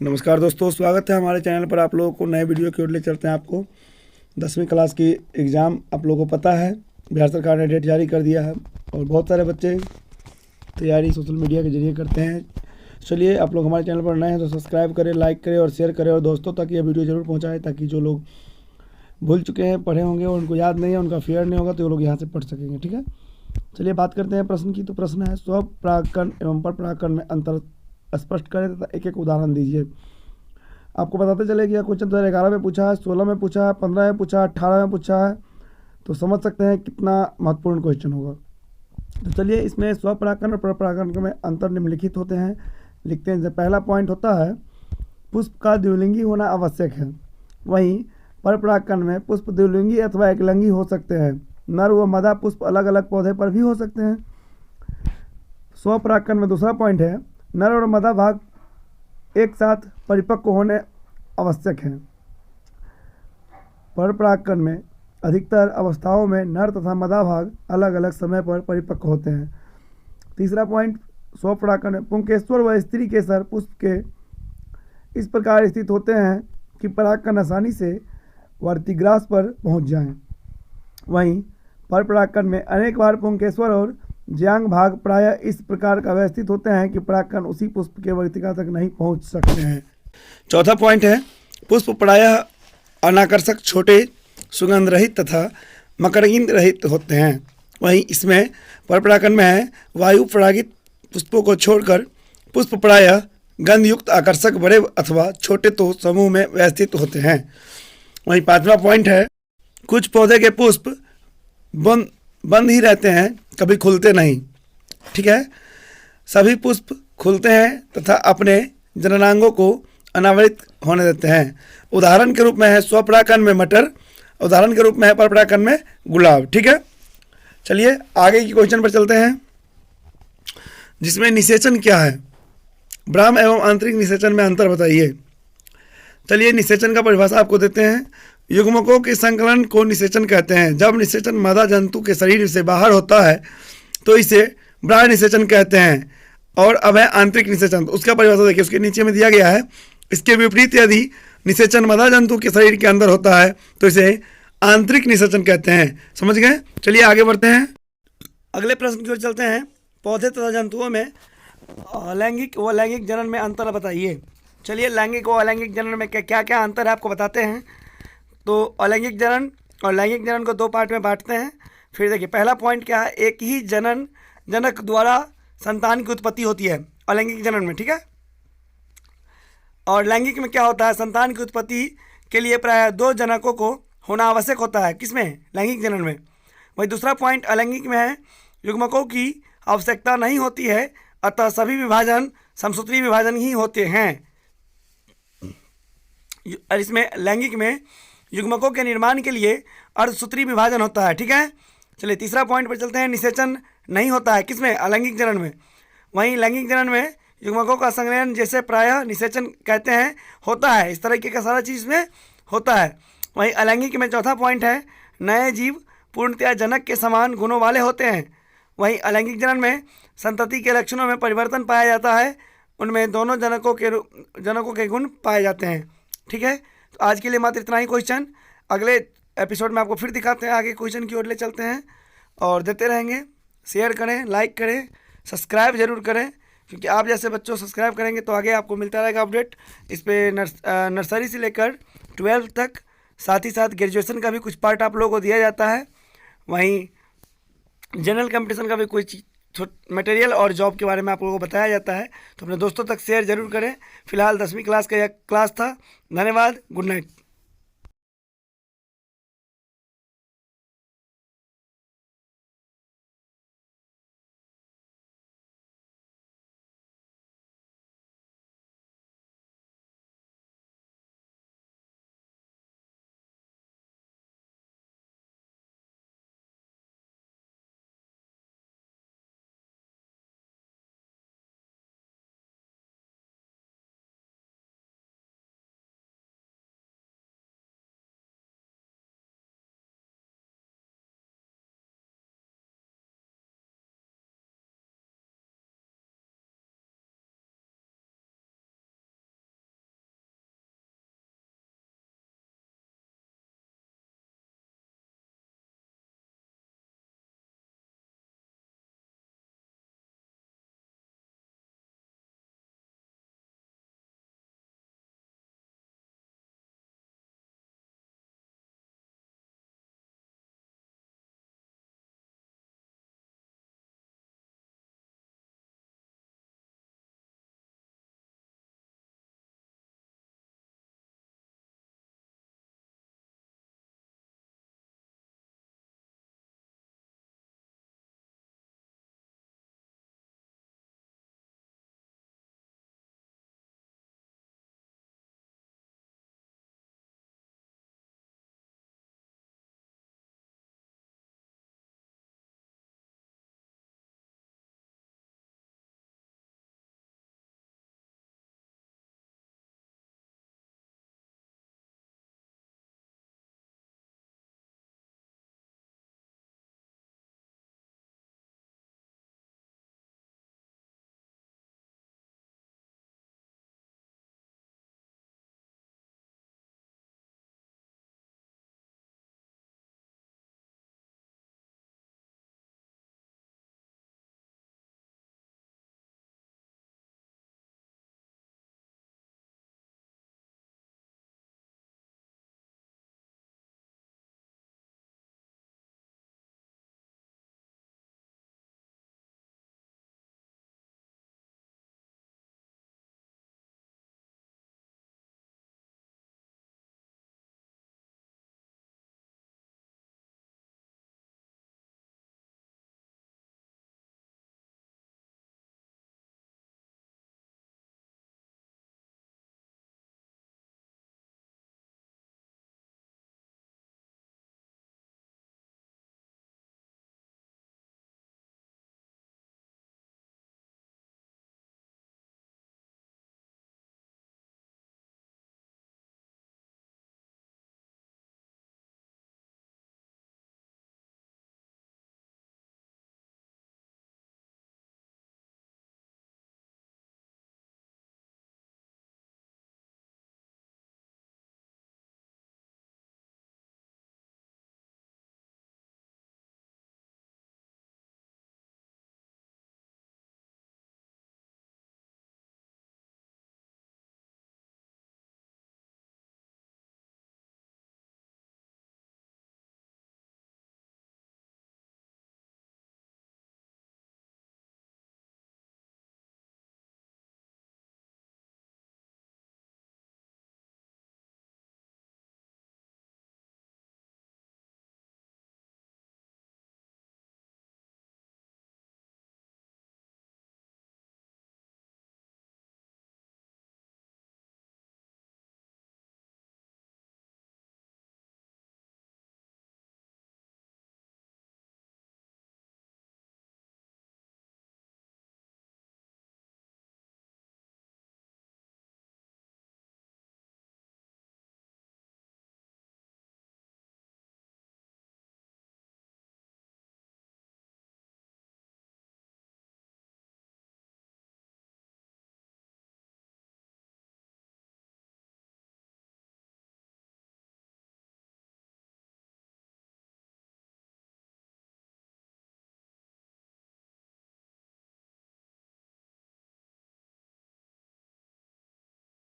नमस्कार दोस्तों, स्वागत है हमारे चैनल पर। आप लोगों को नए वीडियो की ओर ले चलते हैं। आपको 10वीं क्लास की एग्ज़ाम आप लोगों को पता है, बिहार सरकार ने डेट जारी कर दिया है और बहुत सारे बच्चे तैयारी सोशल मीडिया के जरिए करते हैं। चलिए, आप लोग हमारे चैनल पर नए हैं तो सब्सक्राइब करें, लाइक करें और शेयर करें और दोस्तों तक यह वीडियो ज़रूर पहुँचाएँ, ताकि जो लोग भूल चुके हैं, पढ़े होंगे और उनको याद नहीं है, उनका फेयर नहीं होगा, तो वो लोग यहाँ से पढ़ सकेंगे। ठीक है, चलिए बात करते हैं प्रश्न की। तो प्रश्न है, स्व परागकण एवं पर परागकण में अंतर स्पष्ट करें तथा एक एक उदाहरण दीजिए। आपको बताते चले कि यह क्वेश्चन 2011 में पूछा है, 16 में पूछा है, 15 में पूछा है, 18 में पूछा है। तो समझ सकते हैं कितना महत्वपूर्ण क्वेश्चन होगा। तो चलिए, इसमें स्व परागकण और पर परागकण में अंतर निम्नलिखित होते हैं, लिखते हैं। पहला पॉइंट होता है, पुष्प का द्विलिंगी होना आवश्यक है। वहीं पर परागकण में पुष्प द्विलिंगी अथवा एकलिंगी हो सकते हैं। नर व मादा पुष्प अलग अलग पौधे पर भी हो सकते हैं। स्व परागकण में दूसरा पॉइंट है, नर और मादा भाग एक साथ परिपक्व होने आवश्यक है। पर परागकण में अधिकतर अवस्थाओं में नर तथा मादा भाग अलग अलग समय पर परिपक्व होते हैं। तीसरा पॉइंट, स्व परागकण में पुंकेश्वर व स्त्री केसर पुष्प के इस प्रकार स्थित होते हैं कि परागकण आसानी से वर्तिग्रास पर पहुंच जाएं। वहीं पर परागकण में अनेक बार पुंकेश्वर और ज्यांग भाग प्रायः इस प्रकार का व्यवस्थित होते हैं कि परागकण उसी पुष्प के वर्तिका तक नहीं पहुंच सकते हैं। चौथा पॉइंट है, पुष्प प्रायः अनाकर्षक, छोटे, सुगंध रहित तथा मकरंद रहित होते हैं। वहीं इसमें पर परागकण में है, वायु परागित पुष्पों को छोड़कर पुष्प प्रायः गंधयुक्त, आकर्षक, बड़े अथवा छोटे तो समूह में व्यवस्थित होते हैं। वहीं पांचवा पॉइंट है, कुछ पौधे के पुष्प बंद ही रहते हैं, कभी खुलते नहीं। ठीक है, सभी पुष्प खुलते हैं तथा अपने जननांगों को अनावृत होने देते हैं। उदाहरण के रूप में है स्व परागकण में मटर, उदाहरण के रूप में है पर परागकण में गुलाब। ठीक है, चलिए आगे की क्वेश्चन पर चलते हैं, जिसमें निषेचन क्या है। ब्राह्म एवं आंतरिक निषेचन में अंतर बताइए। चलिए, निषेचन का परिभाषा आपको देते हैं। युग्मकों के संकलन को निषेचन कहते हैं। जब निषेचन मादा जंतु के शरीर से बाहर होता है तो इसे बाह्य निषेचन कहते हैं। और अब है आंतरिक निषेचन, तो उसका परिभाषा देखिए, उसके नीचे में दिया गया है। इसके विपरीत यदि निषेचन मादा जंतु के शरीर के अंदर होता है तो इसे आंतरिक निषेचन कहते हैं। समझ गए? चलिए आगे बढ़ते हैं, अगले प्रश्न की ओर चलते हैं। पौधे तथा जंतुओं में लैंगिक व लैंगिक जनन में अंतर बताइए। चलिए, लैंगिक व अलैंगिक जनन में क्या क्या अंतर है आपको बताते हैं। तो अलैंगिक जनन और लैंगिक जनन को दो पार्ट में बांटते हैं। फिर देखिए, पहला पॉइंट क्या है, एक ही जनक द्वारा संतान की उत्पत्ति होती है अलैंगिक जनन में। ठीक है, और लैंगिक में क्या होता है, संतान की उत्पत्ति के लिए प्रायः दो जनकों को होना आवश्यक होता है। किसमें? लैंगिक जनन में। वही दूसरा पॉइंट अलैंगिक में है, युग्मकों की आवश्यकता नहीं होती है, अतः सभी विभाजन समसूत्री विभाजन ही होते हैं। इसमें लैंगिक में युग्मकों के निर्माण के लिए अर्धसूत्री विभाजन होता है। ठीक है, चलिए तीसरा पॉइंट पर चलते हैं। निषेचन नहीं होता है किसमें? अलैंगिक जनन में। वहीं लैंगिक जनन में युग्मकों का संग्रहण, जैसे प्रायः निषेचन कहते हैं, होता है। इस तरह का सारा चीज़ में होता है। वहीं अलैंगिक में चौथा पॉइंट है, नए जीव पूर्णतया जनक के समान गुणों वाले होते हैं। वहीं अलैंगिक जनन में संतति के लक्षणों में परिवर्तन पाया जाता है, उनमें दोनों जनकों के गुण पाए जाते हैं। ठीक है, तो आज के लिए मात्र इतना ही क्वेश्चन। अगले एपिसोड में आपको फिर दिखाते हैं, आगे क्वेश्चन की ओर ले चलते हैं और देते रहेंगे। शेयर करें, लाइक करें, सब्सक्राइब जरूर करें, क्योंकि आप जैसे बच्चों सब्सक्राइब करेंगे तो आगे आपको मिलता रहेगा अपडेट। इस पर नर्सरी से लेकर 12th तक, साथ ही साथ ग्रेजुएशन का भी कुछ पार्ट आप लोगों को दिया जाता है। वहीं जनरल कंपटीशन का भी कुछ मटेरियल और जॉब के बारे में आप लोगों को बताया जाता है। तो अपने दोस्तों तक शेयर जरूर करें। फिलहाल 10वीं क्लास का यह क्लास था। धन्यवाद, गुड नाइट।